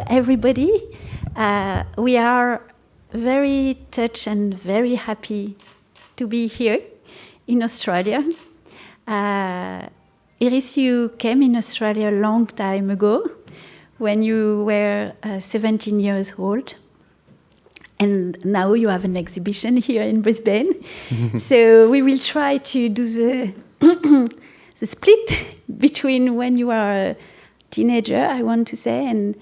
everybody. We are very touched and very happy to be here in Australia. Iris, you came in Australia a long time ago when you were 17 years old. And now you have an exhibition here in Brisbane. So we will try to do the split between when you are a teenager, I want to say. And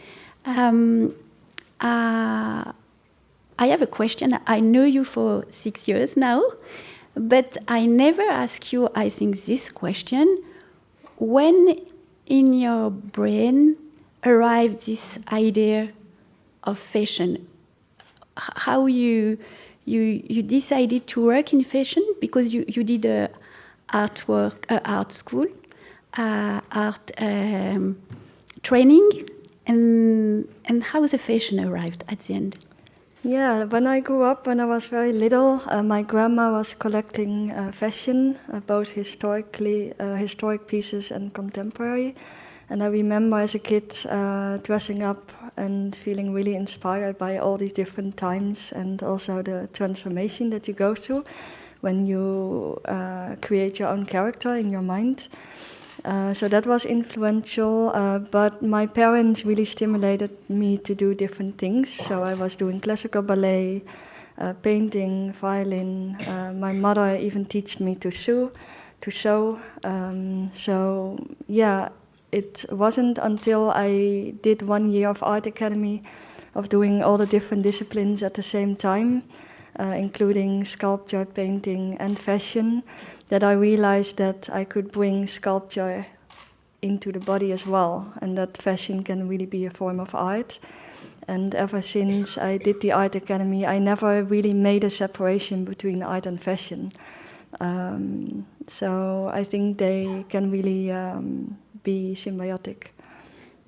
I have a question. I know you for 6 years now, but I never ask you, I think, this question. When in your brain arrived this idea of fashion? How you decided to work in fashion? Because you did art school, art training, and how the fashion arrived at the end? Yeah, when I grew up, when I was very little, my grandma was collecting fashion, both historic pieces and contemporary. And I remember as a kid dressing up and feeling really inspired by all these different times and also the transformation that you go through when you create your own character in your mind. So that was influential, but my parents really stimulated me to do different things. So I was doing classical ballet, painting, violin. My mother even taught me to sew. So yeah, it wasn't until I did 1 year of art academy of doing all the different disciplines at the same time, including sculpture, painting, and fashion, that I realized that I could bring sculpture into the body as well, and that fashion can really be a form of art. And ever since I did the art academy, I never really made a separation between art and fashion. So I think they can really be symbiotic.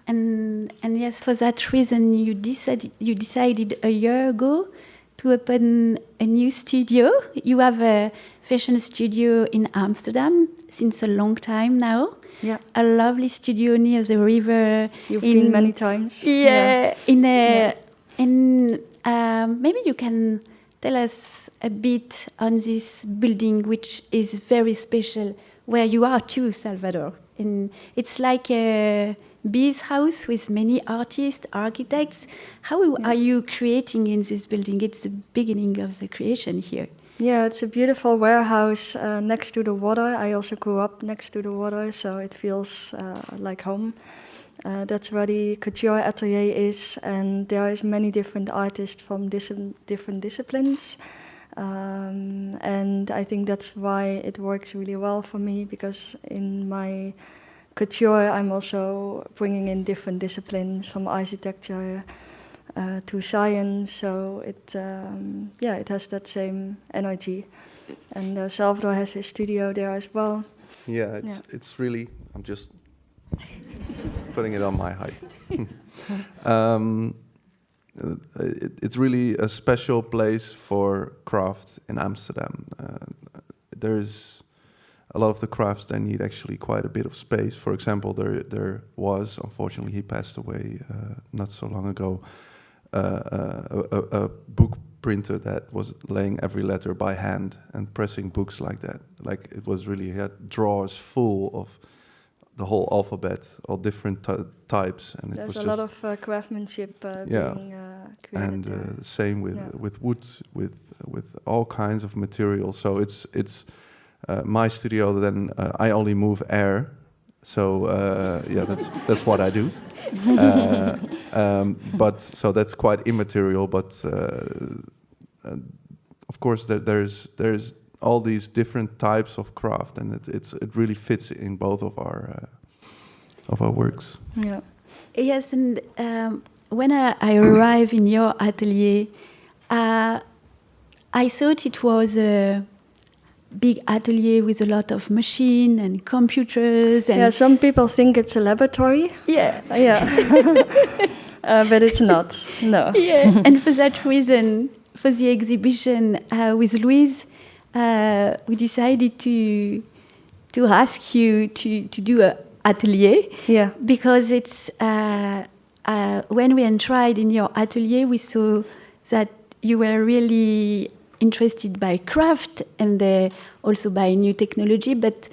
And yes, for that reason, you decided a year ago to open a new studio. You have a fashion studio in Amsterdam since a long time now. Yeah, a lovely studio near the river. You've been many times. Yeah, and maybe you can tell us a bit on this building, which is very special, where you are too, Salvador. And it's like a bee's house with many artists, architects. How are you creating in this building? It's the beginning of the creation here. Yeah, it's a beautiful warehouse next to the water. I also grew up next to the water, so it feels like home. That's where the couture atelier is, and there is many different artists from different disciplines. And I think that's why it works really well for me, because in my couture I'm also bringing in different disciplines from architecture to science, so it has that same energy. And Salvador has his studio there as well. Yeah, it's really, I'm just putting it on my height. It's really a special place for craft in Amsterdam. There's a lot of the crafts, they need actually quite a bit of space. For example, there was, unfortunately he passed away not so long ago, a book printer that was laying every letter by hand and pressing books like that. Like it was really, he had drawers full of the whole alphabet, all different types, and there's it was a lot of craftsmanship being created. And same with wood, with all kinds of materials. So it's my studio. Then I only move air, so that's what I do. But so that's quite immaterial. But of course, there's all these different types of craft, and it really fits in both of our works. Yeah. Yes, and when I arrived in your atelier, I thought it was a big atelier with a lot of machine and computers. And some people think it's a laboratory. Yeah. But it's not. No. Yeah, and for that reason, for the exhibition with Louise, we decided to ask you to do an atelier. Yeah. Because it's when we entered in your atelier, we saw that you were really interested by craft and also by new technology, but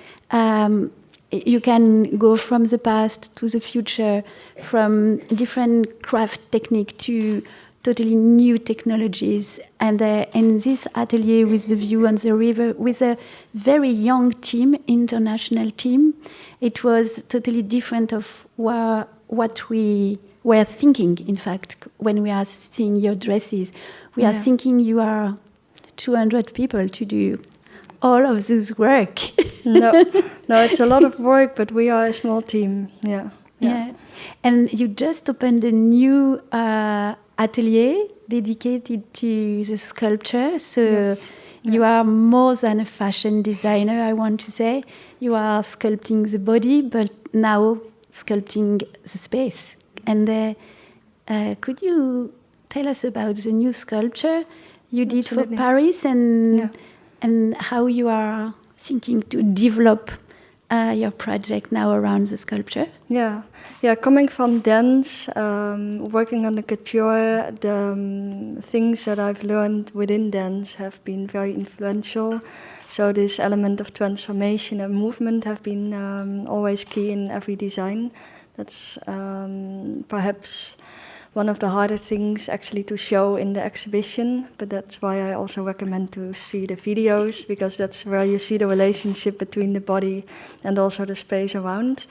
you can go from the past to the future, from different craft technique to totally new technologies. And in this atelier with the view on the river, with a very young team, international team, it was totally different of what we were thinking, in fact, when we are seeing your dresses. We are thinking you are 200 people to do all of this work. No, it's a lot of work, but we are a small team. Yeah. And you just opened a new atelier dedicated to the sculpture. So you are more than a fashion designer, I want to say. You are sculpting the body, but now sculpting the space. And could you tell us about the new sculpture you did for Paris and how you are thinking to develop your project now around the sculpture? Yeah. Coming from dance, working on the couture, the things that I've learned within dance have been very influential. So this element of transformation and movement have been always key in every design. That's perhaps one of the harder things actually to show in the exhibition, but that's why I also recommend to see the videos, because that's where you see the relationship between the body and also the space around.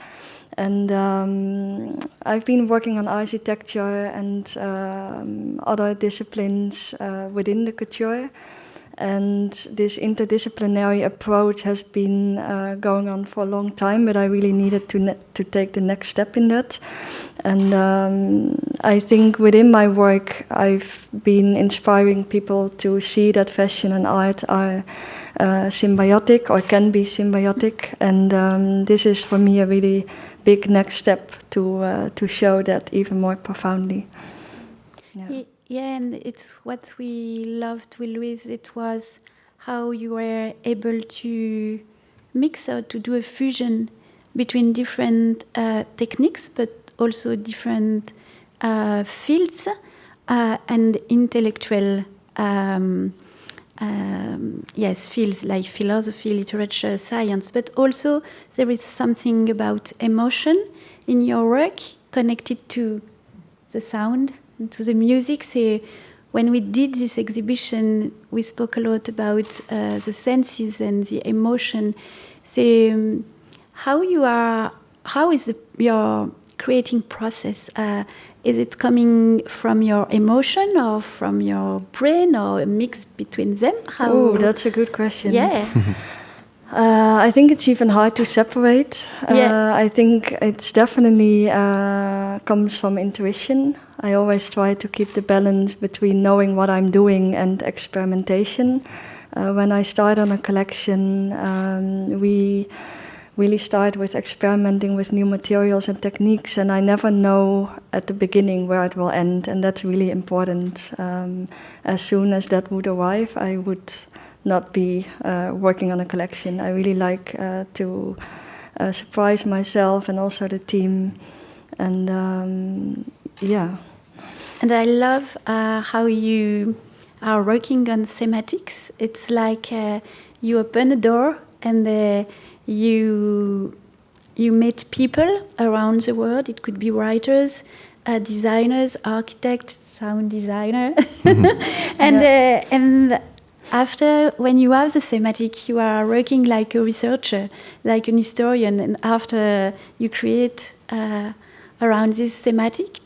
And I've been working on architecture and other disciplines within the couture. And this interdisciplinary approach has been going on for a long time, but I really needed to take the next step in that. And I think within my work, I've been inspiring people to see that fashion and art are symbiotic or can be symbiotic. And this is for me a really big next step to show that even more profoundly. Yeah, and it's what we loved with Louise. It was how you were able to mix or to do a fusion between different techniques, but also different fields and intellectual fields like philosophy, literature, science. But also there is something about emotion in your work connected to the sound, to the music. So when we did this exhibition, we spoke a lot about the senses and the emotion. So how is your creating process? Is it coming from your emotion or from your brain or a mix between them? Oh, that's a good question. Yeah. I think it's even hard to separate. I think it's definitely comes from intuition. I always try to keep the balance between knowing what I'm doing and experimentation. When I start on a collection, we really start with experimenting with new materials and techniques, and I never know at the beginning where it will end, and that's really important. As soon as that would arrive, I would not be working on a collection. I really like to surprise myself and also the team, and And I love how you are working on thematics. It's like you open a door and you meet people around the world. It could be writers, designers, architects, sound designer, and after, when you have the thematic, you are working like a researcher, like an historian, and after you create around this thematic,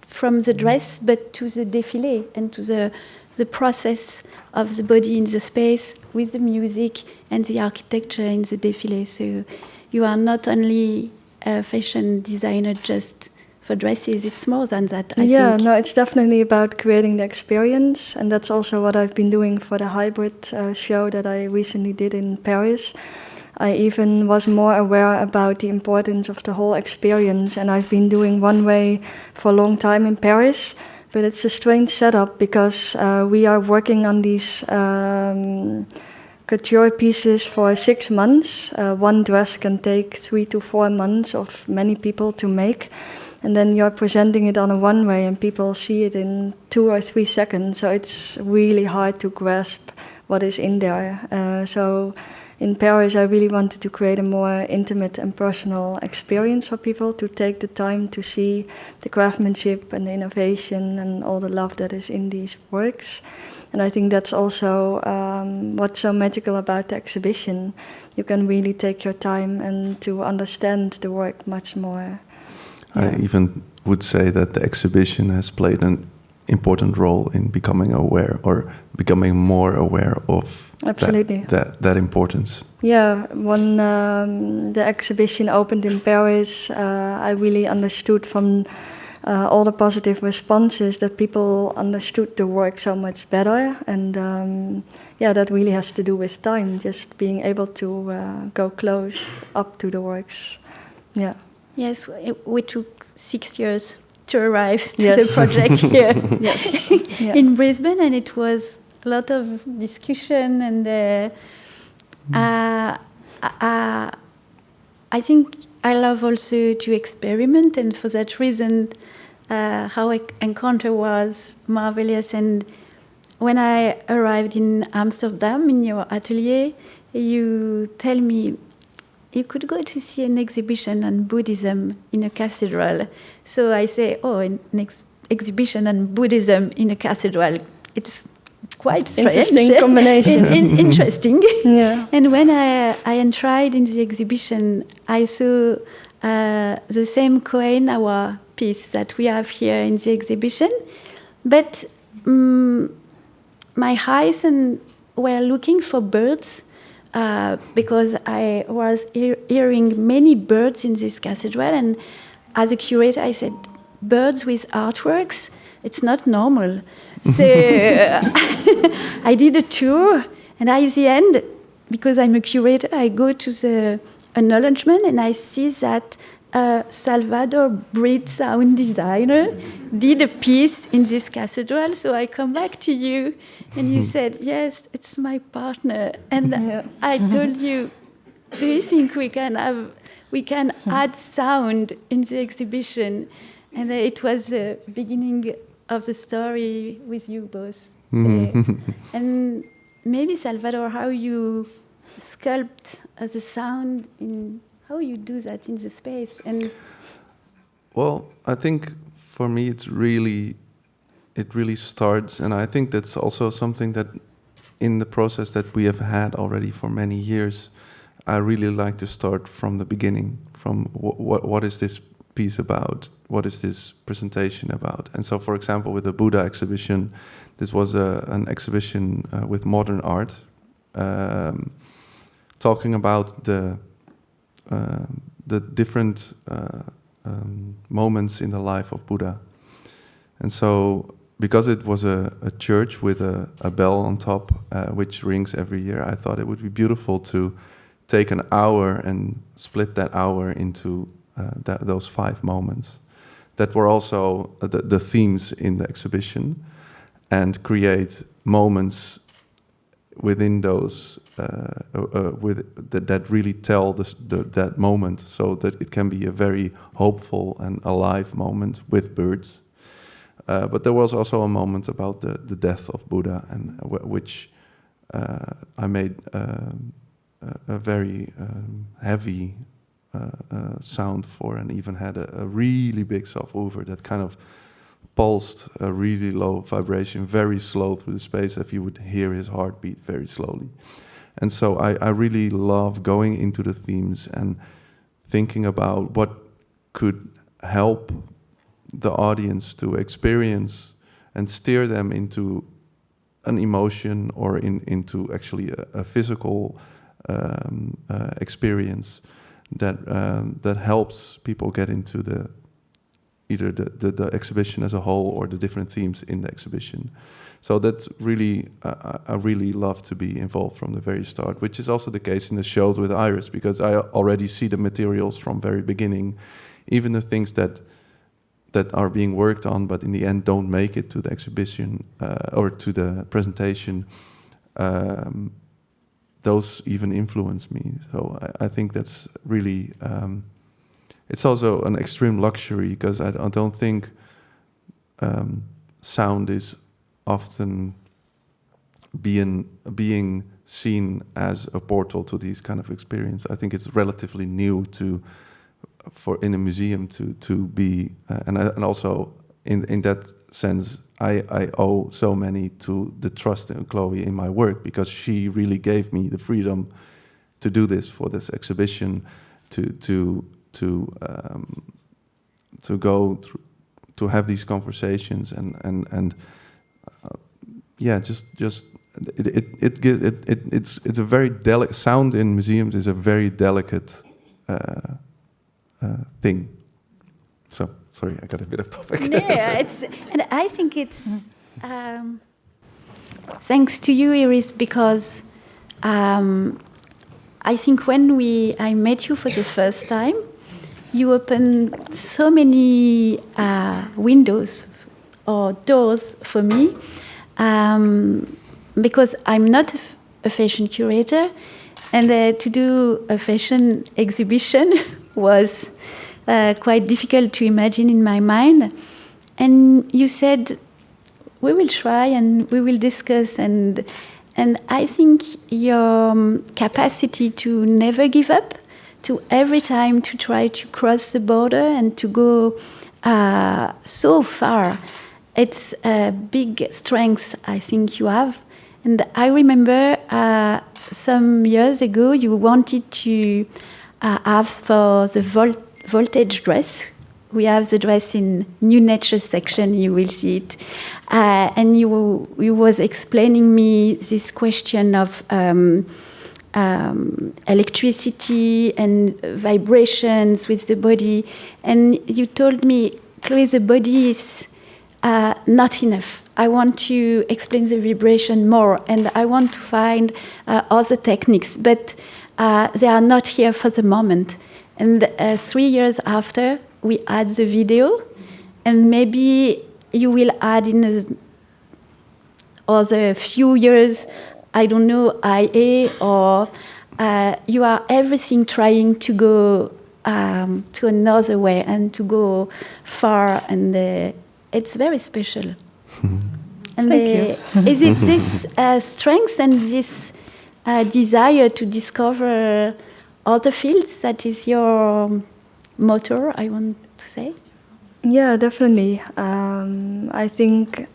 from the dress, but to the défilé and to the process of the body in the space with the music and the architecture in the défilé. So you are not only a fashion designer just for dresses, it's more than that, I think. Yeah, no, it's definitely about creating the experience, and that's also what I've been doing for the hybrid show that I recently did in Paris. I even was more aware about the importance of the whole experience, and I've been doing one way for a long time in Paris, but it's a strange setup because we are working on these couture pieces for 6 months. One dress can take 3 to 4 months of many people to make. and then you're presenting it on a one-way and people see it in 2 or 3 seconds, so it's really hard to grasp what is in there. So in Paris I really wanted to create a more intimate and personal experience for people to take the time to see the craftsmanship and the innovation and all the love that is in these works. And I think that's also what's so magical about the exhibition. You can really take your time and to understand the work much more. I even would say that the exhibition has played an important role in becoming aware or becoming more aware of Absolutely. that importance. Yeah, when the exhibition opened in Paris, I really understood from all the positive responses that people understood the work so much better. And that really has to do with time, just being able to go close up to the works. Yeah. Yes, we took 6 years to arrive to the project here in Brisbane, and it was a lot of discussion, and I think I love also to experiment, and for that reason our encounter was marvelous. And when I arrived in Amsterdam in your atelier, you tell me you could go to see an exhibition on Buddhism in a cathedral. So I say, an exhibition on Buddhism in a cathedral. It's quite strange. Interesting combination. Interesting. Yeah. And when I entered in the exhibition, I saw the same Koen-Awa piece that we have here in the exhibition. But my eyes were looking for birds, because I was hearing many birds in this cathedral, and as a curator I said, birds with artworks, it's not normal. So I did a tour, and at the end, because I'm a curator, I go to the acknowledgement and I see that Salvador Breed, sound designer, did a piece in this cathedral. So I come back to you, and you said, yes, it's my partner. And I told you, do you think we can add sound in the exhibition? And it was the beginning of the story with you both. And maybe, Salvador, how you sculpt the sound in... How you do that in the space? And well, I think for me it really starts, and I think that's also something that in the process that we have had already for many years, I really like to start from the beginning, from what is this piece about? What is this presentation about? And so, for example, with the Buddha exhibition, this was an exhibition with modern art, talking about the different moments in the life of Buddha. And so, because it was a church with a bell on top, which rings every year, I thought it would be beautiful to take an hour and split that hour into those 5 moments that were also the themes in the exhibition, and create moments within those that really tell that moment, so that it can be a very hopeful and alive moment with birds. But there was also a moment about the death of Buddha, and which I made a very heavy sound for, and even had a really big subwoofer that kind of pulsed a really low vibration very slow through the space, if you would hear his heartbeat very slowly. And so I really love going into the themes and thinking about what could help the audience to experience and steer them into an emotion, or into actually a physical experience that helps people get into either the exhibition as a whole or the different themes in the exhibition. So that's really, I really love to be involved from the very start, which is also the case in the shows with Iris, because I already see the materials from very beginning, even the things that are being worked on but in the end don't make it to the exhibition or to the presentation. Those even influence me. So I think that's really, it's also an extreme luxury, because I don't think sound is often being seen as a portal to these kind of experience. I think it's relatively new in a museum to be, and also in that sense, I owe so many to the trust in Chloe in my work, because she really gave me the freedom to do this for this exhibition, to go through, to have these conversations, and it's a very delicate sound in museums is a very delicate thing. So sorry, I got a bit off topic. No, and I think it's thanks to you, Iris, because I think when I met you for the first time, you opened so many windows or doors for me, because I'm not a fashion curator, and to do a fashion exhibition was quite difficult to imagine in my mind. And you said, we will try and we will discuss, and I think your capacity to never give up, to every time to try to cross the border and to go so far, it's a big strength I think you have. And I remember some years ago you wanted to have for the voltage dress. We have the dress in New Nature section, you will see it. And you was explaining me this question of electricity and vibrations with the body. And you told me, Chloe, the body is not enough. I want to explain the vibration more, and I want to find other techniques, but they are not here for the moment. And 3 years after, we add the video, and maybe you will add in other few years, I don't know, IA, or you are everything trying to go to another way and to go far, and it's very special. And Thank you. Is it this strength and this desire to discover other fields that is your motto, I want to say? Yeah, definitely. I think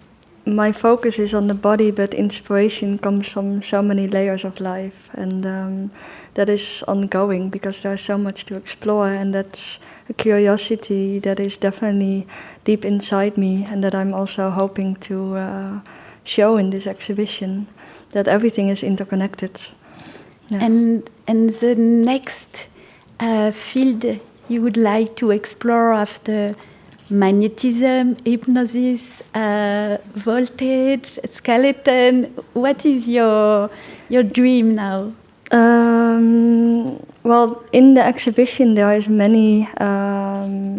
my focus is on the body, but inspiration comes from so many layers of life, and that is ongoing because there's so much to explore, and that's a curiosity that is definitely deep inside me, and that I'm also hoping to show in this exhibition, that everything is interconnected. Yeah. And the next field you would like to explore after magnetism, hypnosis, voltage, skeleton, what is your dream now? Well, in the exhibition there is many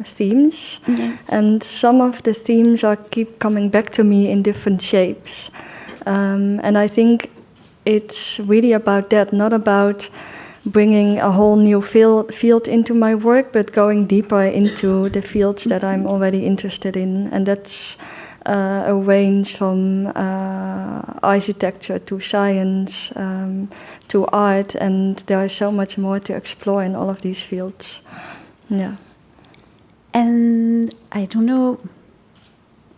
themes, Yes. and some of the themes keep coming back to me in different shapes, and I think it's really about that, not about bringing a whole new field into my work, but going deeper into the fields that I'm already interested in, and that's a range from architecture to science to art, and there is so much more to explore in all of these fields. Yeah. And I don't know,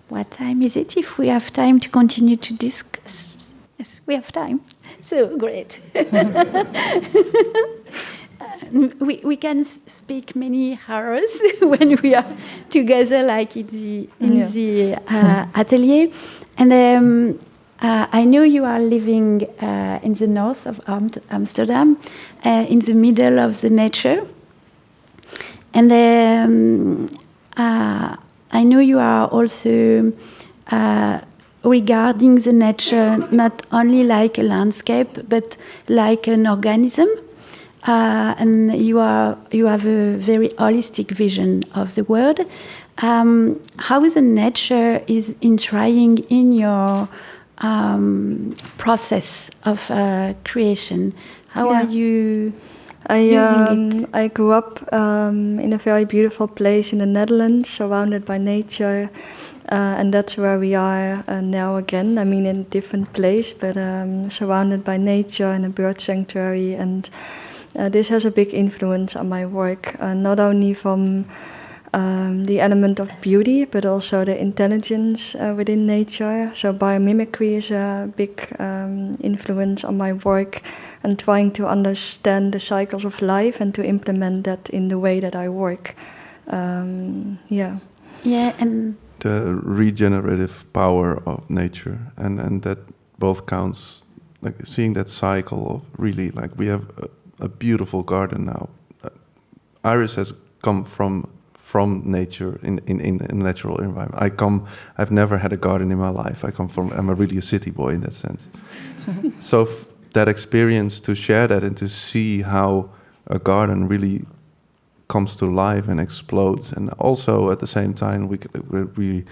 what time is it? If we have time to continue to discuss. Yes, we have time. So great. We can speak many hours when we are together, like in the atelier. And I know you are living in the north of Amsterdam, in the middle of the nature. And I know you are also regarding the nature not only like a landscape, but like an organism. And you have a very holistic vision of the world. How the nature is trying in your process of creation? How are you? using it? I grew up in a very beautiful place in the Netherlands, surrounded by nature, and that's where we are now again. I mean, in a different place, but surrounded by nature and a bird sanctuary, and this has a big influence on my work, not only from the element of beauty, but also the intelligence within nature. So biomimicry is a big influence on my work, and trying to understand the cycles of life and to implement that in the way that I work. Yeah, and the regenerative power of nature, and that both counts, like seeing that cycle of really, like we have a beautiful garden now. Iris has come from nature in a natural environment. I've never had a garden in my life. I'm really a city boy in that sense. So that experience, to share that and to see how a garden really comes to life and explodes, and also at the same time we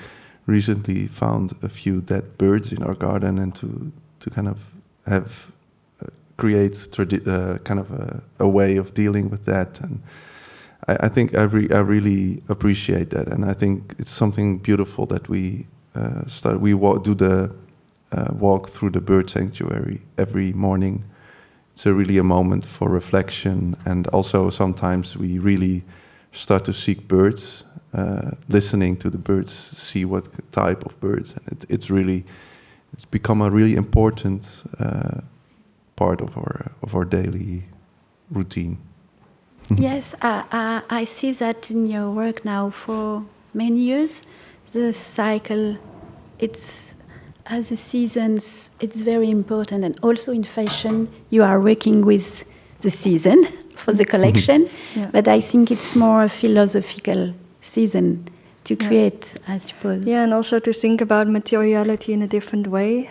recently found a few dead birds in our garden, and to kind of have create kind of a way of dealing with that. And I think I really appreciate that, and I think it's something beautiful that we do the walk through the bird sanctuary every morning. It's really a moment for reflection, and also sometimes we really start to seek birds, listening to the birds, see what type of birds, and it's become a really important part of our daily routine. Yes, I see that in your work now for many years. The cycle, it's as the seasons, it's very important. And also in fashion, you are working with the season for the collection. Yeah. But I think it's more a philosophical season to create, I suppose. Yeah, and also to think about materiality in a different way.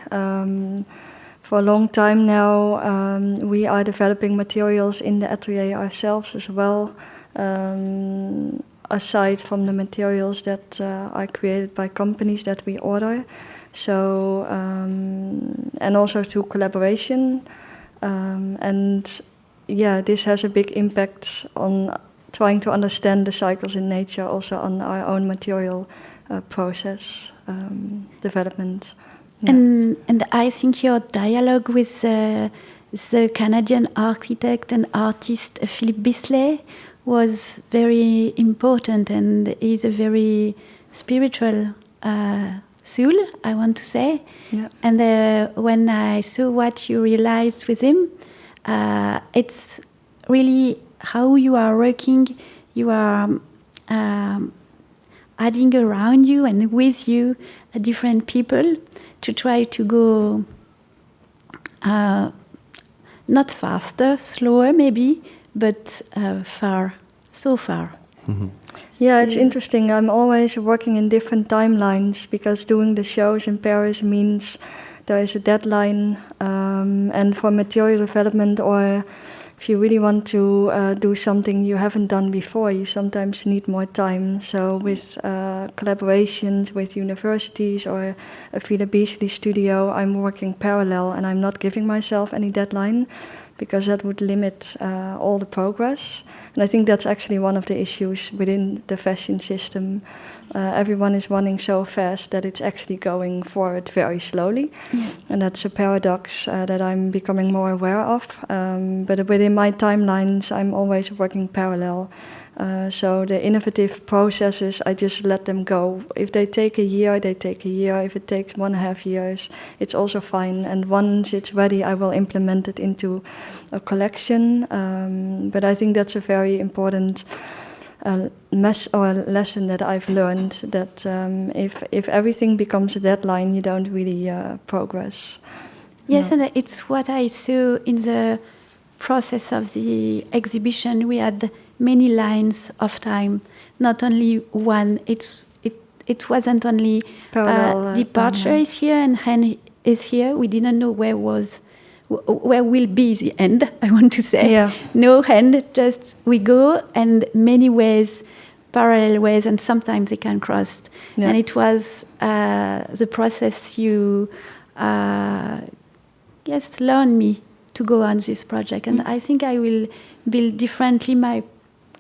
For a long time now, we are developing materials in the atelier ourselves as well, aside from the materials that are created by companies that we order. So, and also through collaboration. This has a big impact on trying to understand the cycles in nature, also on our own material process development. Yeah. And I think your dialogue with the Canadian architect and artist Philippe Bisley was very important, and is a very spiritual soul, I want to say. Yeah. And when I saw what you realized with him, it's really how you are working. You are adding around you and with you different people to try to go not faster, slower maybe, but far, so far. Mm-hmm. Yeah, it's interesting. I'm always working in different timelines, because doing the shows in Paris means there is a deadline, and for material development, or if you really want to do something you haven't done before, you sometimes need more time. So with collaborations with universities or a Philippe Bisley studio, I'm working parallel, and I'm not giving myself any deadline, because that would limit all the progress. And I think that's actually one of the issues within the fashion system. Everyone is running so fast that it's actually going forward very slowly. Yeah. And that's a paradox that I'm becoming more aware of. But within my timelines, I'm always working parallel. So the innovative processes, I just let them go. If they take a year, they take a year. If it takes 1.5 years, it's also fine. And once it's ready, I will implement it into a collection. But I think that's a very important lesson that I've learned, that if everything becomes a deadline, you don't really progress. Yes, and it's what I saw in the process of the exhibition. We had many lines of time, not only one. It wasn't only departure is here and hand is here. We didn't know where will be the end, I want to say. Yeah. No end, just we go, and many ways, parallel ways, and sometimes they can cross. Yeah. And it was the process you learned me to go on this project. And I think I will build differently my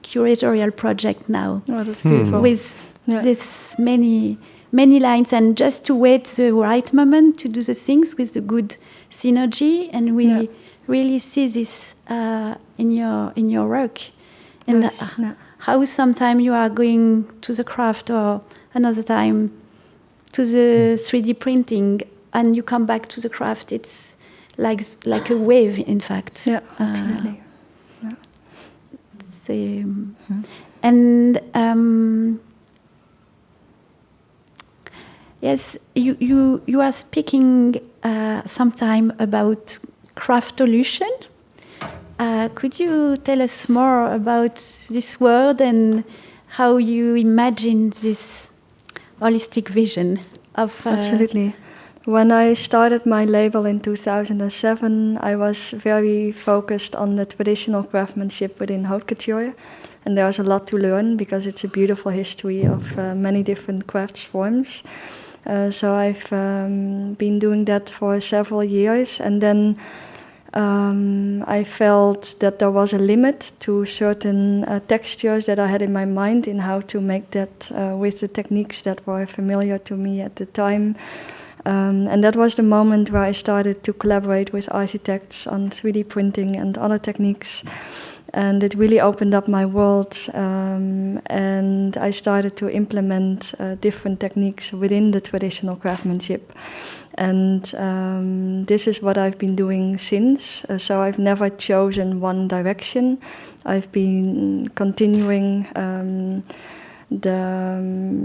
curatorial project now. Oh, that's beautiful. With this many lines, and just to wait the right moment to do the things with the good synergy, and we really see this in your work, and how sometimes you are going to the craft, or another time to the 3D printing, and you come back to the craft. It's like a wave, in fact. Yeah, absolutely. And yes, you are speaking sometime about craftolution. Could you tell us more about this word and how you imagine this holistic vision of? Absolutely. When I started my label in 2007, I was very focused on the traditional craftsmanship within haute couture. And there's a lot to learn because it's a beautiful history of many different crafts forms. So I've been doing that for several years. And then I felt that there was a limit to certain textures that I had in my mind in how to make that with the techniques that were familiar to me at the time. And that was the moment where I started to collaborate with architects on 3D printing and other techniques. And it really opened up my world. And I started to implement different techniques within the traditional craftsmanship. And this is what I've been doing since. So I've never chosen one direction. I've been continuing the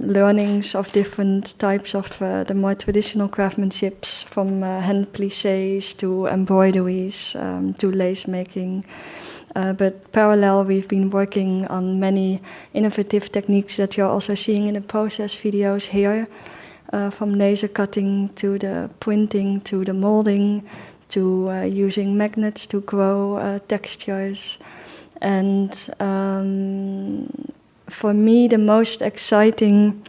learnings of different types of the more traditional craftsmanships, from hand plissés to embroideries to lace making. But parallel, we've been working on many innovative techniques that you're also seeing in the process videos here, from laser cutting to the printing to the molding to using magnets to grow textures. And for me, the most exciting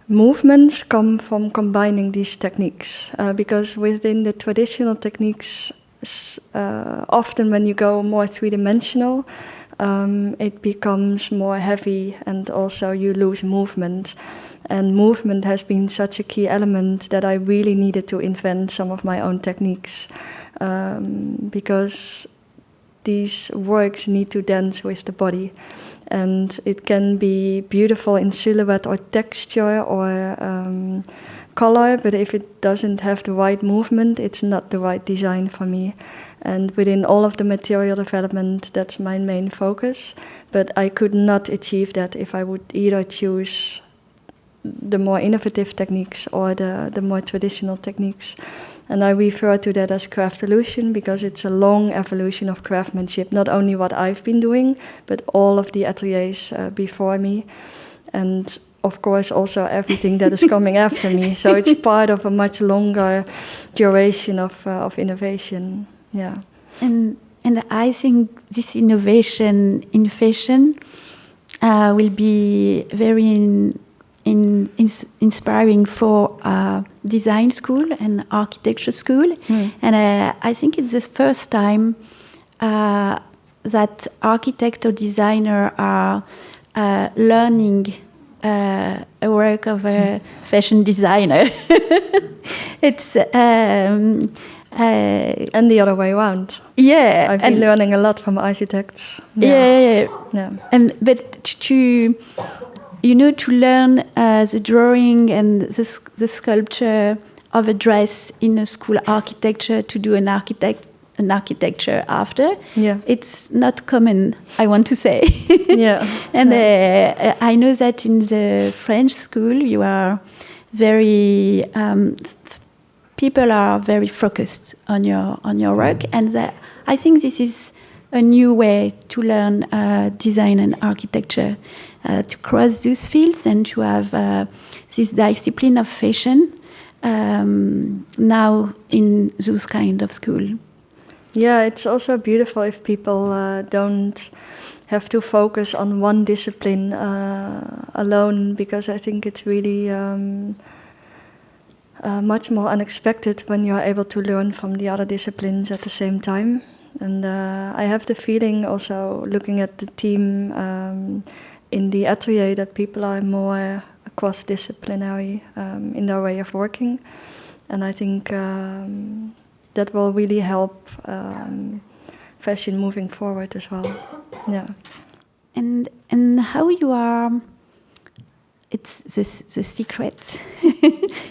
movements come from combining these techniques, because within the traditional techniques, often when you go more three-dimensional, it becomes more heavy, and also you lose movement. And movement has been such a key element that I really needed to invent some of my own techniques, because these works need to dance with the body. And it can be beautiful in silhouette or texture or color, but if it doesn't have the right movement, it's not the right design for me. And within all of the material development, that's my main focus. But I could not achieve that if I would either choose the more innovative techniques or the more traditional techniques. And I refer to that as craftolution because it's a long evolution of craftsmanship, not only what I've been doing, but all of the ateliers before me. And of course, also everything that is coming after me. So it's part of a much longer duration of innovation. Yeah. And I think this innovation in fashion will be very inspiring for design school and architecture school. And I think it's the first time that architect or designer are learning a work of a fashion designer. It's and the other way around. Yeah, I've been learning a lot from architects. Yeah. And but to learn the drawing and the sculpture of a dress in a school architecture, to do an architecture after, it's not common, I want to say. And I know that in the French school you are very people are very focused on your work, and I think this is a new way to learn design and architecture, to cross those fields and to have this discipline of fashion now in those kind of school. Yeah, it's also beautiful if people don't have to focus on one discipline alone, because I think it's really much more unexpected when you're able to learn from the other disciplines at the same time. And I have the feeling also looking at the team in the atelier that people are more cross-disciplinary in their way of working. And I think that will really help fashion moving forward as well. Yeah. And how you are, it's the secret,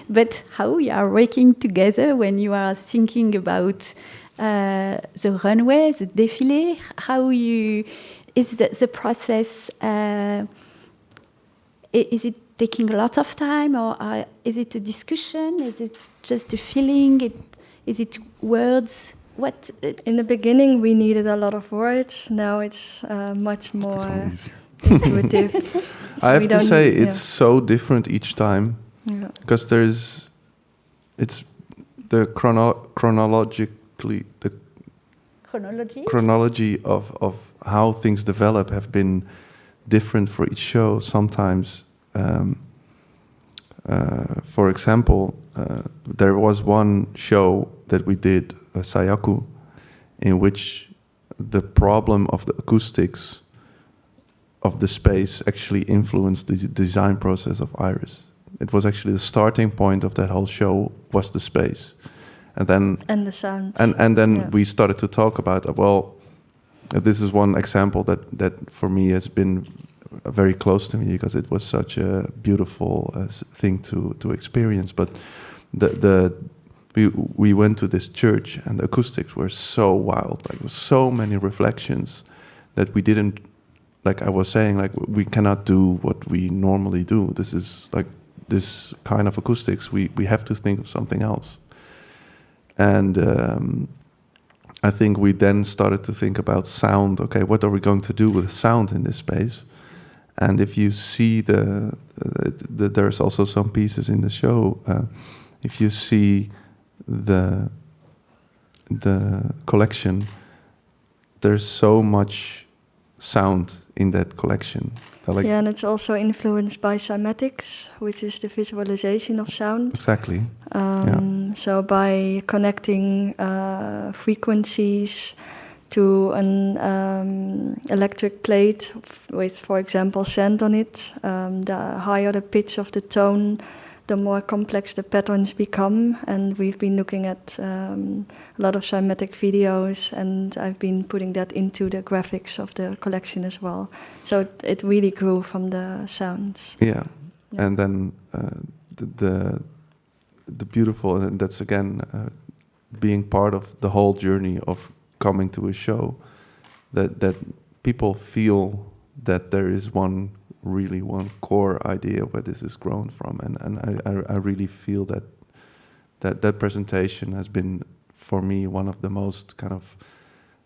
but how you are working together when you are thinking about the runway, the défilé, how you, is the process, is it taking a lot of time, or is it a discussion? Is it just a feeling? Is it words? What? In the beginning, we needed a lot of words. Now it's much more intuitive. I have to say, it's so different each time, because it's the chronology of how things develop have been different for each show. Sometimes, for example, there was one show that we did, Sayaku, in which the problem of the acoustics of the space actually influenced the design process of Iris. It was actually the starting point of that whole show was the space, and the sound, and then we started to talk about this is one example that for me has been very close to me because it was such a beautiful thing to experience. But we went to this church and the acoustics were so wild, like so many reflections that we didn't, like I was saying, like we cannot do what we normally do. This is like this kind of acoustics. We have to think of something else. And I think we then started to think about sound. Okay, what are we going to do with sound in this space? And if you see there's also some pieces in the show. If you see the collection, there's so much sound in that collection. And it's also influenced by cymatics, which is the visualization of sound. Exactly. So by connecting frequencies to an electric plate with, for example, sand on it, the higher the pitch of the tone, the more complex the patterns become. And we've been looking at a lot of cymatic videos, and I've been putting that into the graphics of the collection as well. So it really grew from the sounds. Yeah. And then the beautiful, and that's again being part of the whole journey of coming to a show, that people feel that there is one core idea where this is grown from, and I really feel that presentation has been for me one of the most kind of,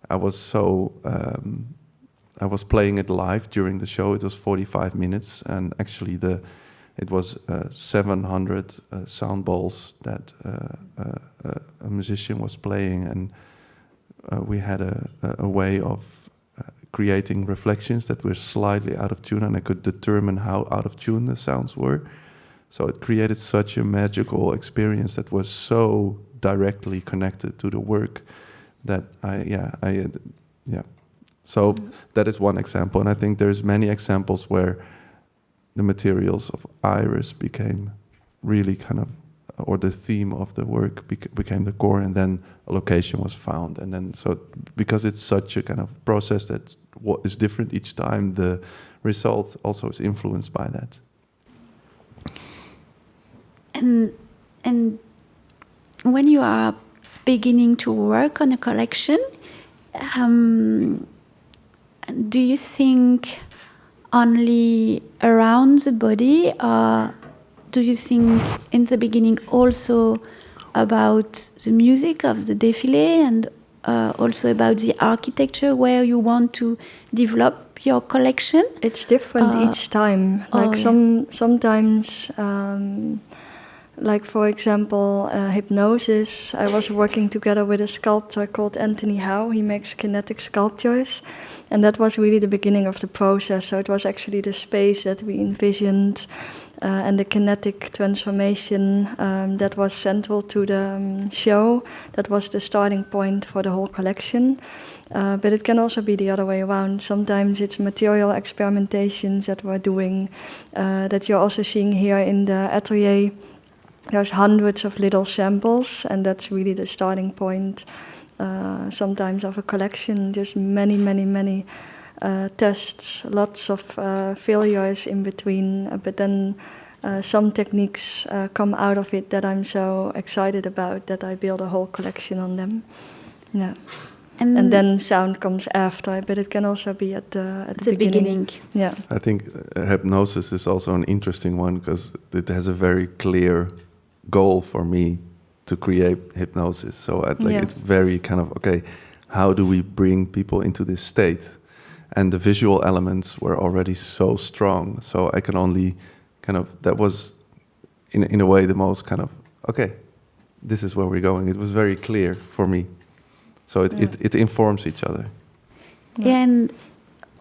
I was playing it live during the show. It was 45 minutes, and actually it was 700 sound bowls that a musician was playing, and we had a way of creating reflections that were slightly out of tune, and I could determine how out of tune the sounds were. So it created such a magical experience that was so directly connected to the work that So that is one example, and I think there's many examples where the materials of Iris became really kind of, or the theme of the work became the core, and then a location was found, and then so because it's such a kind of process that what is different each time, the result also is influenced by that. And when you are beginning to work on a collection, do you think only around the body, or do you think in the beginning also about the music of the défilé, and also about the architecture where you want to develop your collection? It's different each time. Like sometimes, like for example, hypnosis. I was working together with a sculptor called Anthony Howe. He makes kinetic sculptures. And that was really the beginning of the process. So it was actually the space that we envisioned and the kinetic transformation that was central to the show. That was the starting point for the whole collection. But it can also be the other way around. Sometimes it's material experimentations that we're doing, that you're also seeing here in the atelier. There's hundreds of little samples, and that's really the starting point, sometimes of a collection. Just many, many, many tests, lots of failures in between, but then some techniques come out of it that I'm so excited about that I build a whole collection on them. Yeah. And then sound comes after, but it can also be at the beginning. Yeah. I think hypnosis is also an interesting one because it has a very clear goal for me to create hypnosis. So it's very kind of, okay, how do we bring people into this state? And the visual elements were already so strong. So I can only kind of, that was in a way the most kind of, okay, this is where we're going. It was very clear for me. So it informs each other. Yeah. And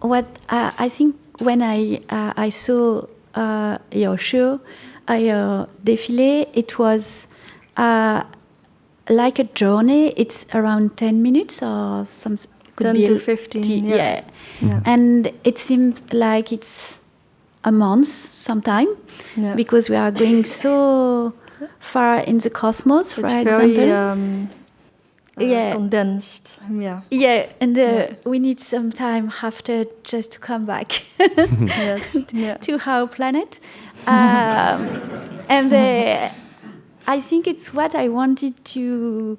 what I think when I saw your show, your défilé, it was like a journey. It's around 10 minutes or some. 10 to 15. Yeah. And it seemed like it's a month sometime because we are going so far in the cosmos, for example. Condensed. Yeah, and we need some time after just to come back to our planet. And I think it's what I wanted to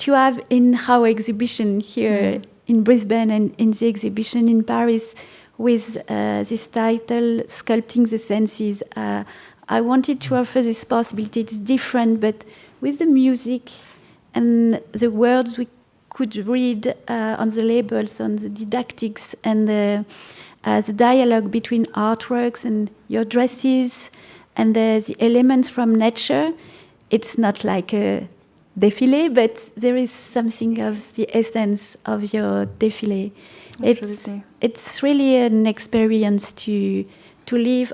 have in our exhibition here in Brisbane and in the exhibition in Paris with this title, Sculpting the Senses. I wanted to offer this possibility. It's different, but with the music and the words we could read on the labels, on the didactics, and the dialogue between artworks and your dresses, and the elements from nature. It's not like a défilé, but there is something of the essence of your défilé. It's really an experience to live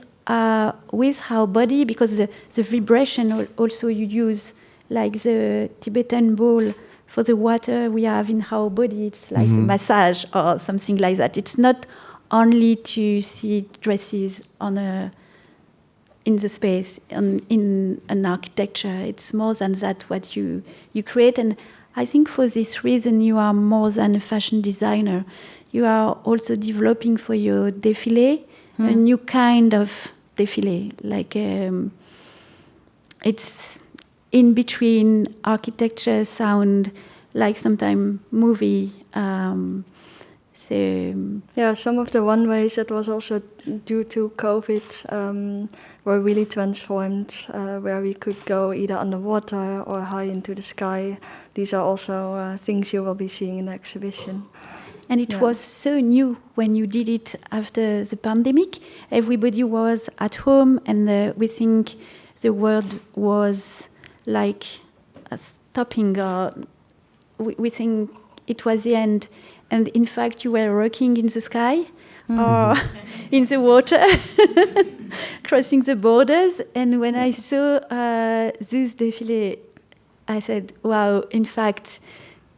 with our body, because the vibration also you use, like the Tibetan bowl for the water we have in our body. It's like a massage or something like that. It's not only to see dresses in the space, in an architecture. It's more than that what you create. And I think for this reason you are more than a fashion designer. You are also developing for your défilé a new kind of défilé. Like it's in between architecture, sound, like sometimes movie. Some of the runways that was also due to COVID were really transformed, where we could go either underwater or high into the sky. These are also things you will be seeing in the exhibition. And it was so new when you did it after the pandemic. Everybody was at home, and we think the world was like stopping, or we think it was the end. And in fact, you were rocking in the sky or in the water, crossing the borders. And when I saw this défilé, I said, wow, in fact,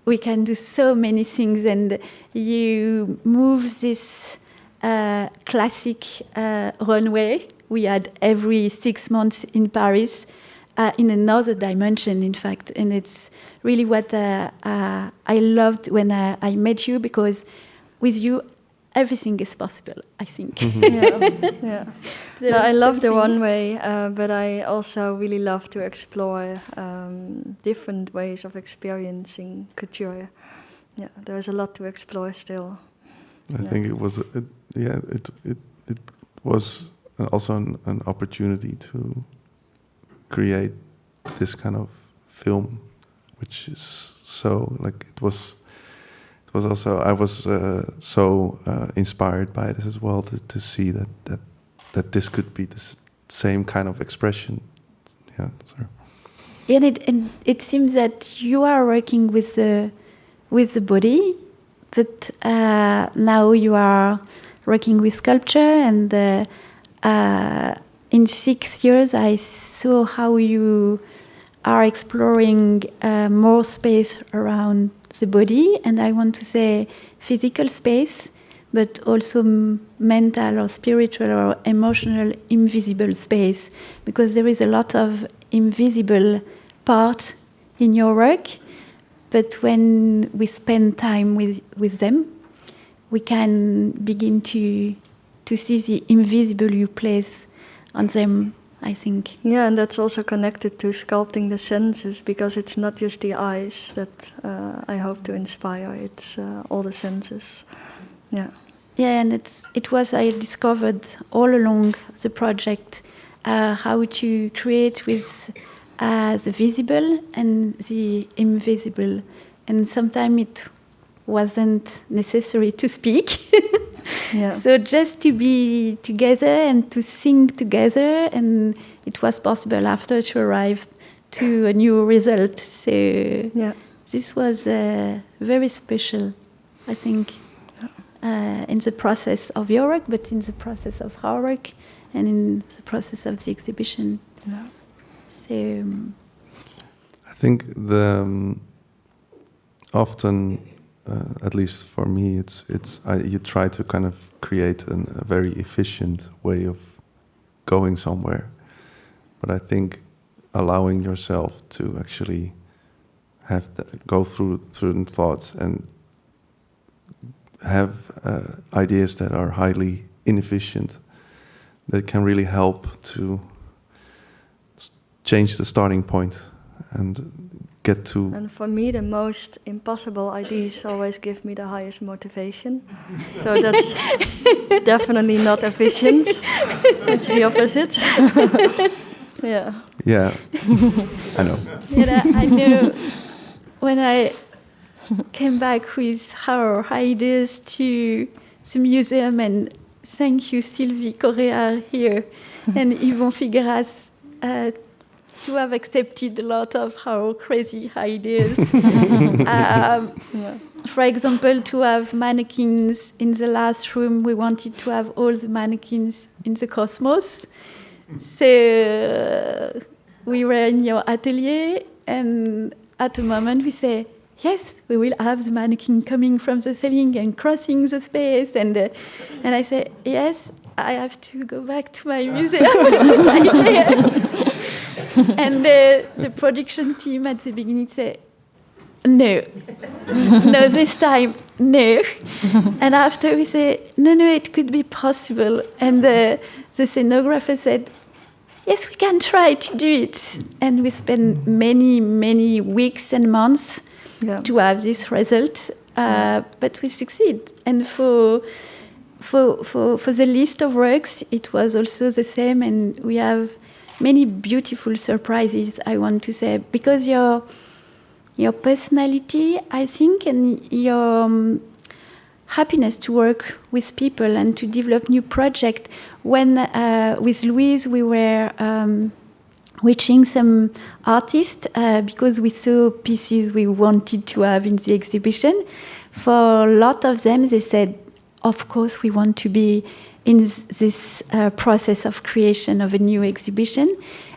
we can do so many things. And you move this classic runway we had every 6 months in Paris in another dimension, in fact. And it's really what I loved when I met you, because with you, everything is possible, I think. I love the runway, but I also really love to explore different ways of experiencing couture. Yeah, there's a lot to explore still. I think it was, it was also an opportunity to create this kind of film, which is so like it was also, I was so inspired by this as well, to see that this could be the same kind of expression. Yeah, sorry. And it seems that you are working with the body, but now you are working with sculpture, and in 6 years, I saw how you are exploring more space around the body, and I want to say physical space, but also mental or spiritual or emotional invisible space, because there is a lot of invisible part in your work, but when we spend time with them, we can begin to see the invisible you place on them, I think. Yeah, and that's also connected to sculpting the senses, because it's not just the eyes that I hope to inspire, it's all the senses. Yeah. Yeah, and it was I discovered all along the project how to create with the visible and the invisible, and sometimes it wasn't necessary to speak. Yeah. So just to be together and to sing together, and it was possible after to arrive to a new result. So Yeah. this was very special, I think, in the process of your work, but in the process of our work, and in the process of the exhibition. Yeah. So I think often, at least for me, you try to kind of create a very efficient way of going somewhere, but I think allowing yourself to actually go through certain thoughts and have ideas that are highly inefficient, that can really help to change the starting point and get to. And for me, the most impossible ideas always give me the highest motivation. So that's definitely not efficient. It's the opposite. Yeah. Yeah, I know. I know when I came back with our ideas to the museum, and thank you, Sylvie Correa here and Yvon Figueras, to have accepted a lot of our crazy ideas. For example, to have mannequins in the last room, we wanted to have all the mannequins in the cosmos. So we were in your atelier, and at a moment we say, yes, we will have the mannequin coming from the ceiling and crossing the space. And I say, yes, I have to go back to my museum with this idea. And the production team at the beginning say, no, this time, no. And after we say, no, it could be possible. And the scenographer said, yes, we can try to do it. And we spent many weeks and months to have this result, but we succeed. And for the list of works, it was also the same, and we have many beautiful surprises, I want to say, because your personality, I think, and your happiness to work with people and to develop new projects. When with Louise we were reaching some artists because we saw pieces we wanted to have in the exhibition. For a lot of them, they said, of course, we want to be in this process of creation of a new exhibition.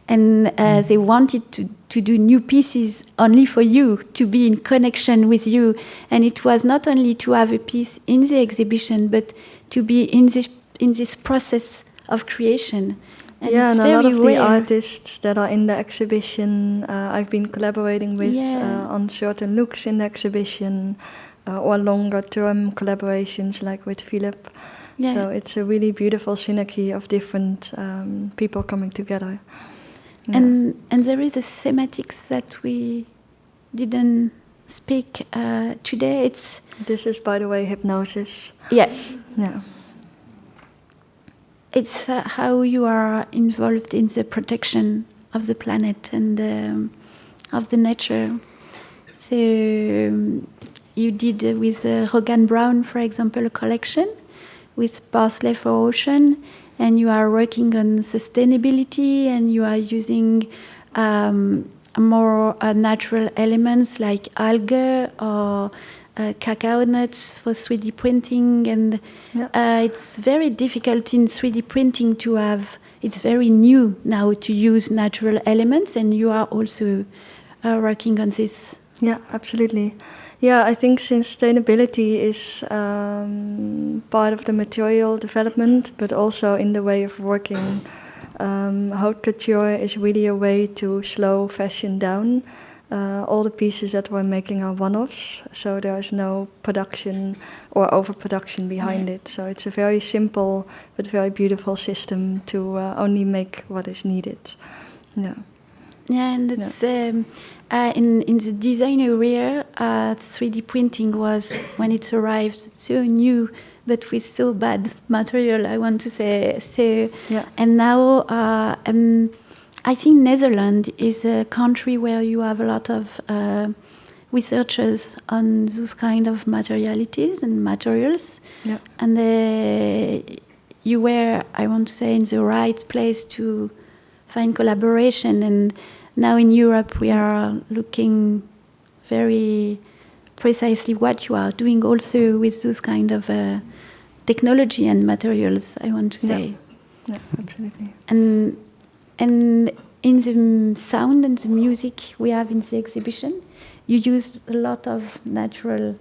And they wanted to do new pieces only for you, to be in connection with you. And it was not only to have a piece in the exhibition, but to be in this process of creation. And yeah, it's and a lot of rare. the artists that are in the exhibition, I've been collaborating with on certain looks in the exhibition, or longer-term collaborations like with Philip. Yeah. So it's a really beautiful synergy of different people coming together. Yeah. And there is a thematics that we didn't speak today. This is, by the way, hypnosis. Yeah. Yeah. It's how you are involved in the protection of the planet and of the nature. So you did with Rogan Brown, for example, a collection with Parsley for Ocean, and you are working on sustainability, and you are using more natural elements like algae or cacao nuts for 3D printing. And it's very difficult in 3D printing to have it's very new now to use natural elements, and you are also working on this. Yeah, absolutely. Yeah, I think sustainability is part of the material development, but also in the way of working. Haute couture is really a way to slow fashion down. All the pieces that we're making are one-offs, so there is no production or overproduction behind it. So it's a very simple but very beautiful system to only make what is needed. Yeah. Yeah, and it's in the design area, 3D printing was, when it arrived, so new, but with so bad material, I want to say. So, and now I think Netherlands is a country where you have a lot of researchers on those kind of materialities and materials. Yeah. And you were, I want to say, in the right place to find collaboration. And now in Europe, we are looking very precisely what you are doing also with those kind of technology and materials, I want to say. Yeah, absolutely. And in the sound and the music we have in the exhibition, you used a lot of natural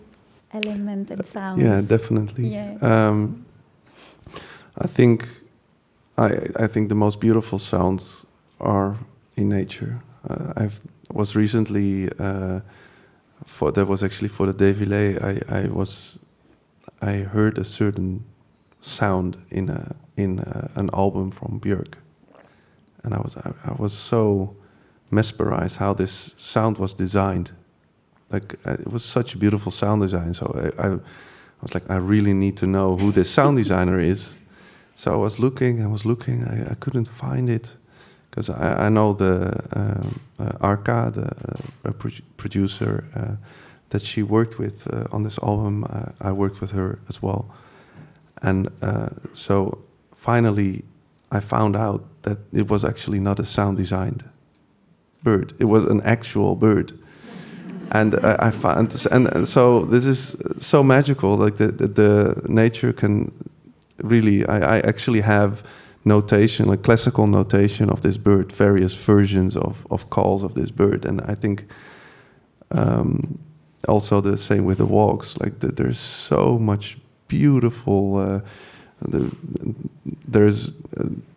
elements and sounds. Yeah, definitely. Yeah. I think the most beautiful sounds are in nature. I was recently that was actually for the défilé. I heard a certain sound in an album from Björk, and I was so mesmerized how this sound was designed. Like it was such a beautiful sound design. So I was like, I really need to know who this sound designer is. So I was looking. I couldn't find it because I know the Arka, the producer that she worked with on this album. I worked with her as well, and so finally I found out that it was actually not a sound designed bird. It was an actual bird. And I found, and so this is so magical. Like the nature can really. I actually have notation, like classical notation of this bird, various versions of calls of this bird, and I think also the same with the walks. Like there's so much beautiful. There's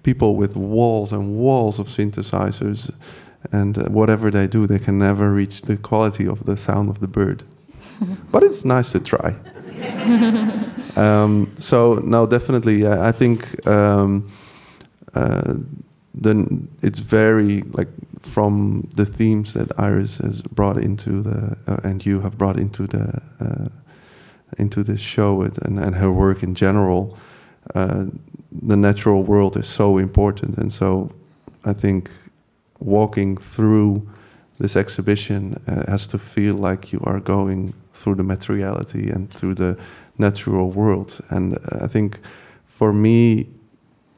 people with walls and walls of synthesizers. And whatever they do, they can never reach the quality of the sound of the bird. But it's nice to try. So, no, definitely, I think then it's very, like, from the themes that Iris has brought into and you have brought into this show and her work in general, the natural world is so important. And so I think walking through this exhibition has to feel like you are going through the materiality and through the natural world. And I think for me,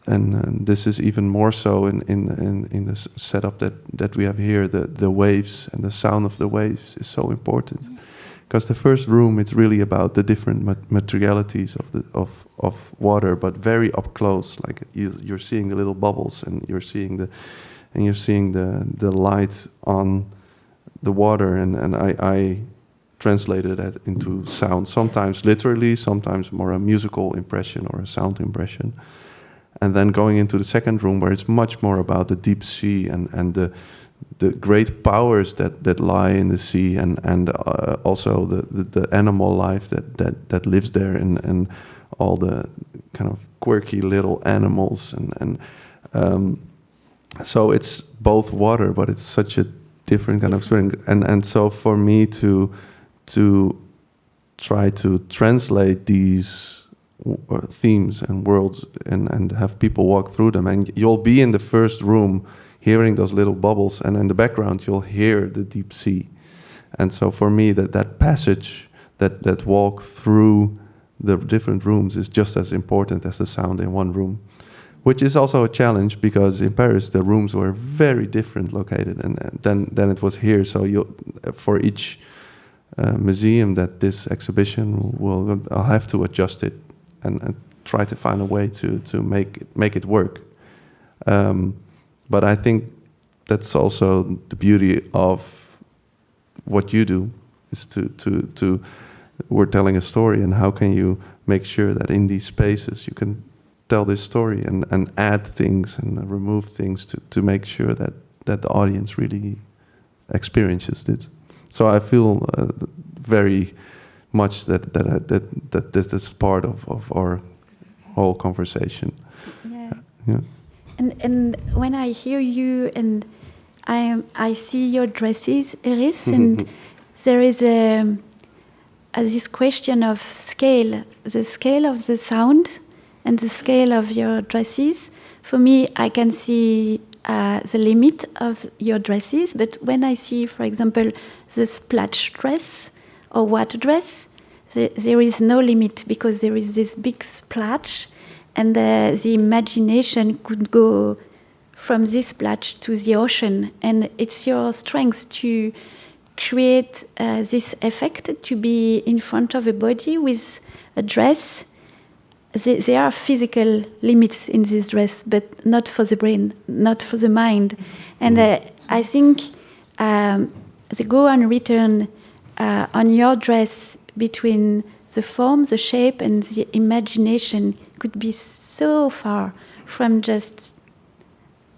and this is even more so in the setup that we have here, the waves and the sound of the waves is so important. Because the first room, it's really about the different materialities of water, but very up close. Like you're seeing the little bubbles, and you're seeing the light on the water, and I translated that into sound, sometimes literally, sometimes more a musical impression or a sound impression. And then going into the second room, where it's much more about the deep sea and the great powers that lie in the sea, and also the animal life that lives there, and all the kind of quirky little animals, and so it's both water, but it's such a different kind of experience. And so for me to try to translate these themes and worlds and have people walk through them, and you'll be in the first room hearing those little bubbles, and in the background you'll hear the deep sea. And so for me, that passage, that walk through the different rooms is just as important as the sound in one room. Which is also a challenge, because in Paris the rooms were very different located, and then it was here. So for each museum that this exhibition I'll have to adjust it and try to find a way to make it work. But I think that's also the beauty of what you do, is to we're telling a story, and how can you make sure that in these spaces you can tell this story and add things and remove things to make sure that the audience really experiences this. So I feel very much that this is part of our whole conversation. Yeah. Yeah. And when I hear you and I see your dresses, Iris, and there is this question of scale, the scale of the sound and the scale of your dresses. For me, I can see the limit of your dresses, but when I see, for example, the splash dress or water dress, there is no limit, because there is this big splash, and the imagination could go from this splash to the ocean, and it's your strength to create this effect, to be in front of a body with a dress. There are physical limits in this dress, but not for the brain, not for the mind. And I think the go and return on your dress between the form, the shape, and the imagination could be so far from just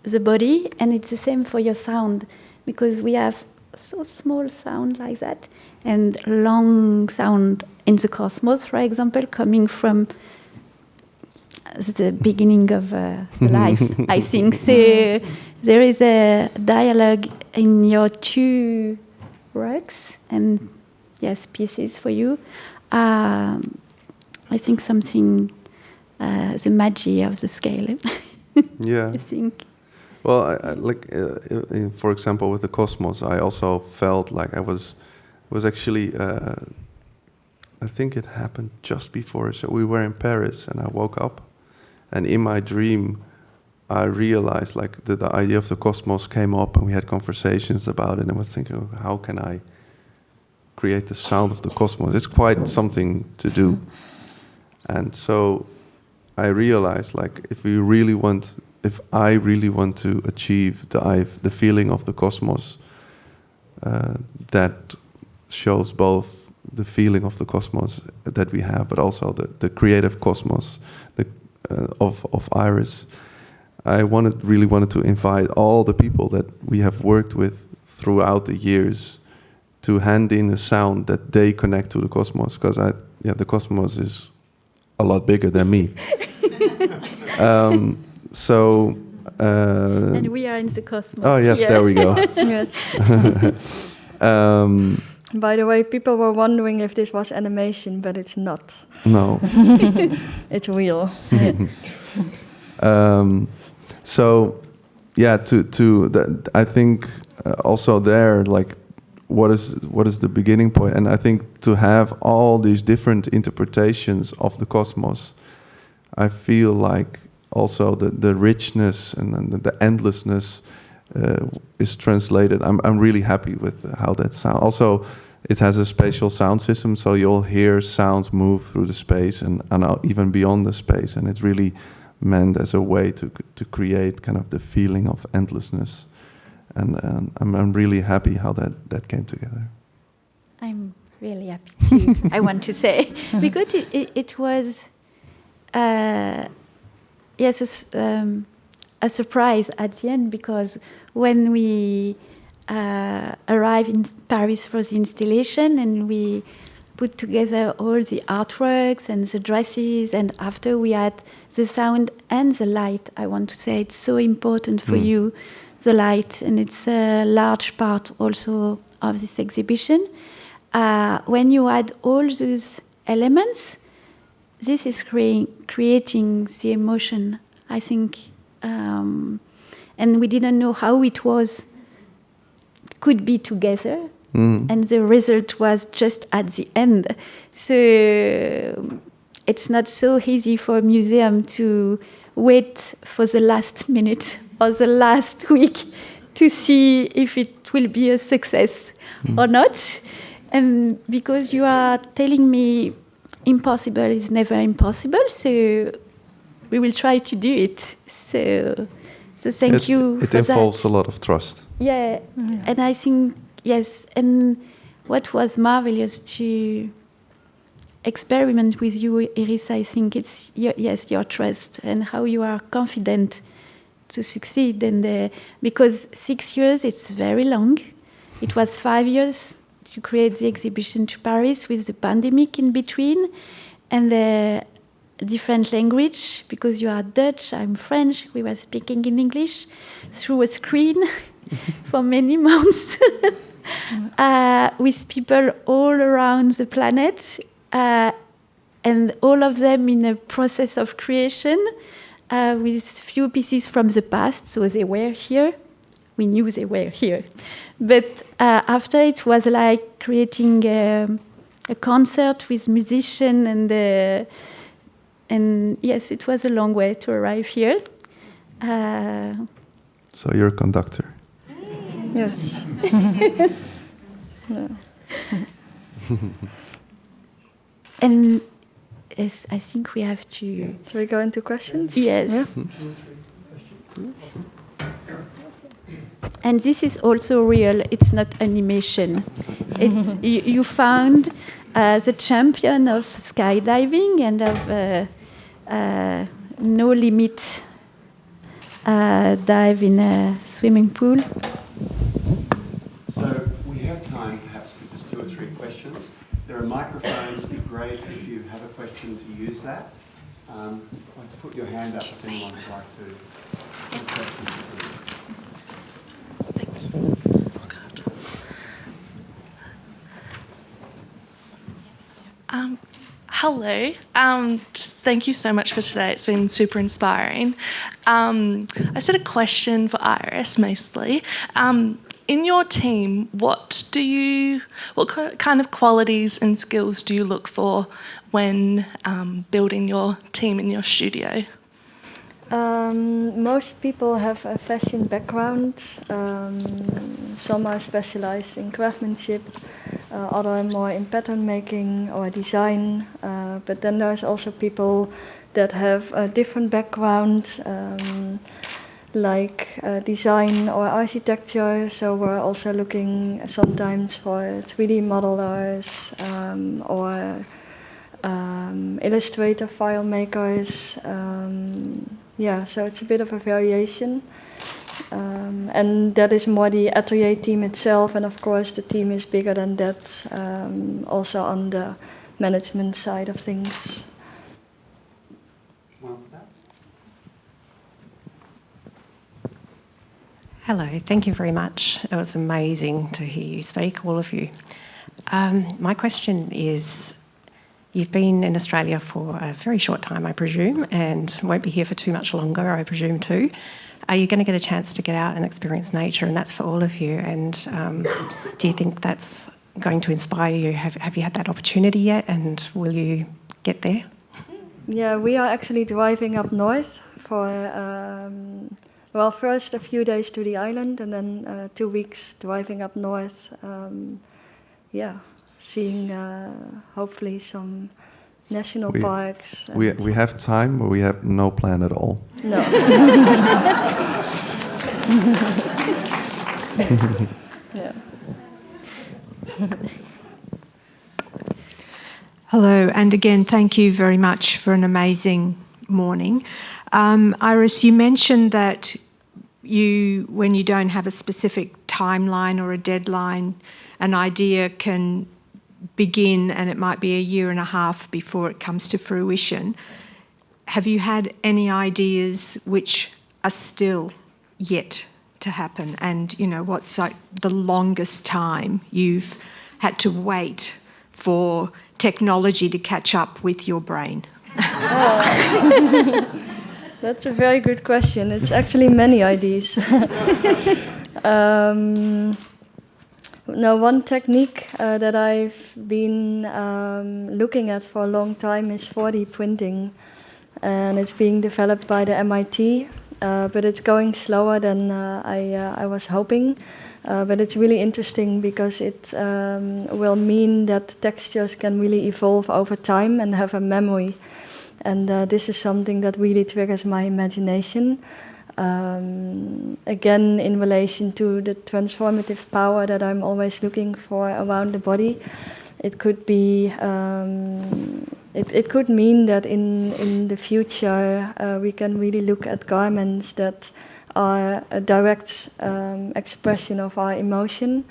the body. And it's the same for your sound, because we have so small sound like that, and long sound in the cosmos, for example, coming from the beginning of the life, I think. So there is a dialogue in your two works, and yes, pieces for you. I think something, the magic of the scale. Yeah. I think. Well, for example, with the cosmos, I also felt like I was actually. I think it happened just before. So we were in Paris, and I woke up, and in my dream, I realized like the idea of the cosmos came up, and we had conversations about it. And I was thinking, oh, how can I create the sound of the cosmos? It's quite something to do. And so I realized, like, if I really want to achieve the feeling of the cosmos, that shows both the feeling of the cosmos that we have, but also the creative cosmos of Iris. I really wanted to invite all the people that we have worked with throughout the years to hand in a sound that they connect to the cosmos, because the cosmos is a lot bigger than me. And we are in the cosmos. Oh yes, there we go. Yes. By the way, people were wondering if this was animation, but it's not. No. It's real. So, yeah, I think also there, like, what is the beginning point? And I think to have all these different interpretations of the cosmos, I feel like also the richness and the endlessness is translated. I'm really happy with how that sounds. Also, it has a spatial sound system, so you'll hear sounds move through the space and even beyond the space, and it's really meant as a way to create kind of the feeling of endlessness. And I'm really happy how that came together. I'm really happy too, I want to say, because it was a surprise at the end, because when we arrived in Paris for the installation and we put together all the artworks and the dresses, and after we had the sound and the light, I want to say it's so important for you, the light, and it's a large part also of this exhibition. When you add all those elements, this is creating the emotion, I think. And we didn't know how it could be together. And the result was just at the end. So it's not so easy for a museum to wait for the last minute or the last week to see if it will be a success or not. And because you are telling me impossible is never impossible, so we will try to do it. So So thank you It for involves that. a lot of trust. Yeah, and I think, yes, and what was marvelous to experiment with you, Iris, I think it's, your trust and how you are confident to succeed. And because 6 years, it's very long. It was 5 years to create the exhibition to Paris with the pandemic in between, and the different language, because you are Dutch, I'm French, we were speaking in English through a screen for many months with people all around the planet, and all of them in a process of creation with few pieces from the past, so they were here. We knew they were here. But after it was like creating a concert with musicians, and yes, it was a long way to arrive here. So you're a conductor. Yes. Yeah. And yes, I think we have to. Shall we go into questions? Yes. Yeah? And this is also real. It's not animation. It's, you found the champion of skydiving and of no limit dive in a swimming pool. So we have time perhaps for just 2 or 3 questions. There are microphones. It'd be great if you have a question to use that. Like to put your hand up if anyone would like to ask questions. Hello. Just thank you so much for today. It's been super inspiring. I just had a question for Iris mostly. In your team, what kind of qualities and skills do you look for when building your team in your studio? Most people have a fashion background. Some are specialized in craftsmanship, other more in pattern making or design. But then there's also people that have a different background, like design or architecture. So we're also looking sometimes for 3D modelers or illustrator file makers. Yeah, so it's a bit of a variation. And that is more the atelier team itself, and of course the team is bigger than that, also on the management side of things. Hello, thank you very much. It was amazing to hear you speak, all of you. My question is, you've been in Australia for a very short time, I presume, and won't be here for too much longer, I presume too. Are you going to get a chance to get out and experience nature? And that's for all of you. And do you think that's going to inspire you? Have you had that opportunity yet? And will you get there? Yeah, we are actually driving up north for, well, first a few days to the island and then 2 weeks driving up north. Yeah, seeing hopefully some national parks. We have time, but we have no plan at all. No. Yeah. Hello, and again, thank you very much for an amazing morning. Iris, you mentioned that when you don't have a specific timeline or a deadline, an idea can begin and it might be a year and a half before it comes to fruition. Have you had any ideas which are still yet to happen? And, you know, what's like the longest time you've had to wait for technology to catch up with your brain? That's a very good question. It's actually many ideas. Now, one technique that I've been looking at for a long time is 4D printing, and it's being developed by the MIT, but it's going slower than I was hoping. But it's really interesting because it will mean that textures can really evolve over time and have a memory. And this is something that really triggers my imagination. Again, in relation to the transformative power that I'm always looking for around the body, it could be. It could mean that in the future we can really look at garments that are a direct expression of our emotion,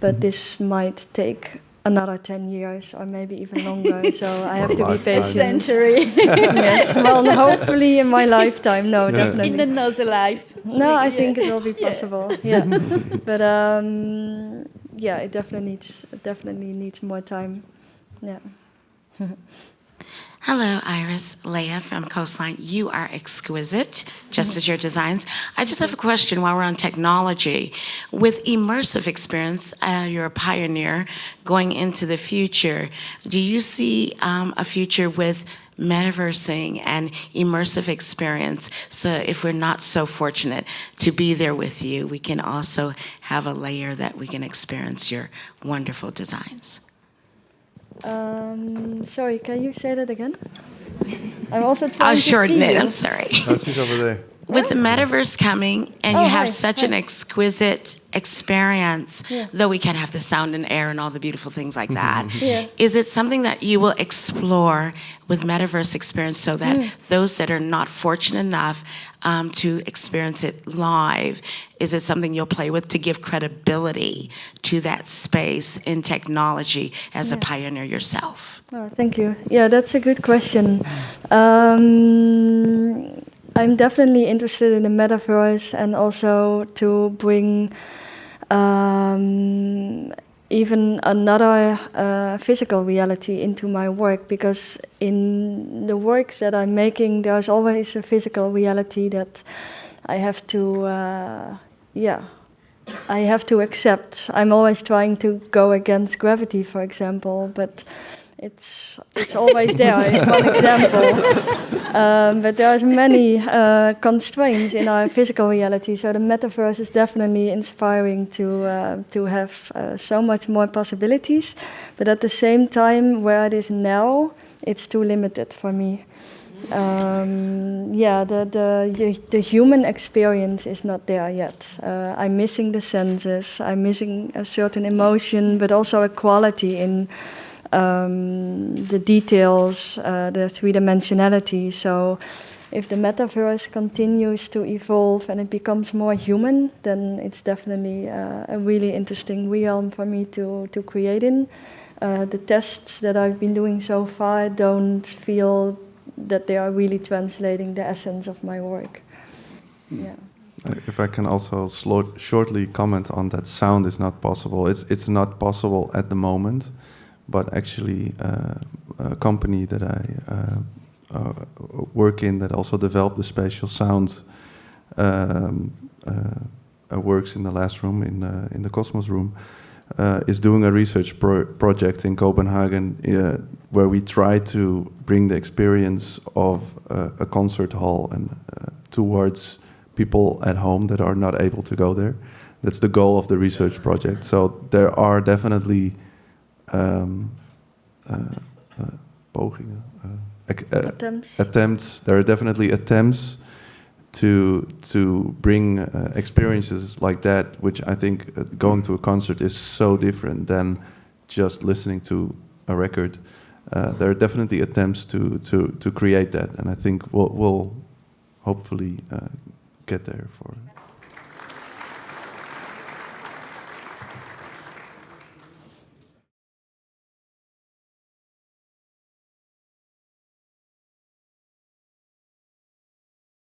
but this might take another 10 years or maybe even longer, so I have to be patient. Century. Yes, well, hopefully in my lifetime, no, definitely. In another life. No, I think it will be possible, yeah. But yeah, it definitely needs more time, yeah. Hello, Iris. Leah from Coastline. You are exquisite, just as your designs. I just have a question while we're on technology. With immersive experience, you're a pioneer going into the future. Do you see a future with metaversing and immersive experience? So if we're not so fortunate to be there with you, we can also have a layer that we can experience your wonderful designs. Sorry, can you say that again? I'm also trying I'll to shorten see it, you. I'm sorry. Oh, she's over there. With the metaverse coming and you have hi, such an exquisite experience, Yeah. though we can't have the sound and air and all the beautiful things like that, Yeah. is it something that you will explore with metaverse experience so that those that are not fortunate enough to experience it live, is it something you'll play with to give credibility to that space in technology as a pioneer yourself? Oh, thank you. Yeah, that's a good question. I'm definitely interested in the metaverse and also to bring even another physical reality into my work, because in the works that I'm making, there's always a physical reality that I have to, I have to accept. I'm always trying to go against gravity, for example, but it's always there. It's one example, but there's many constraints in our physical reality. So the metaverse is definitely inspiring to have so much more possibilities. But at the same time, where it is now, it's too limited for me. The human experience is not there yet. I'm missing the senses. I'm missing a certain emotion, but also a quality in the details, the three-dimensionality. So if the metaverse continues to evolve and it becomes more human, then it's definitely a really interesting realm for me to create in. The tests that I've been doing so far don't feel that they are really translating the essence of my work. Yeah. If I can also shortly comment on that, sound is not possible. It's not possible at the moment. But actually, a company that I work in that also developed the spatial sound works in the last room, in the Cosmos room, is doing a research project in Copenhagen where we try to bring the experience of a concert hall and towards people at home that are not able to go there. That's the goal of the research project. So there are definitely attempts. There are definitely attempts to bring experiences like that, which I think going to a concert is so different than just listening to a record. There are definitely attempts to create that, and I think we'll hopefully get there for it.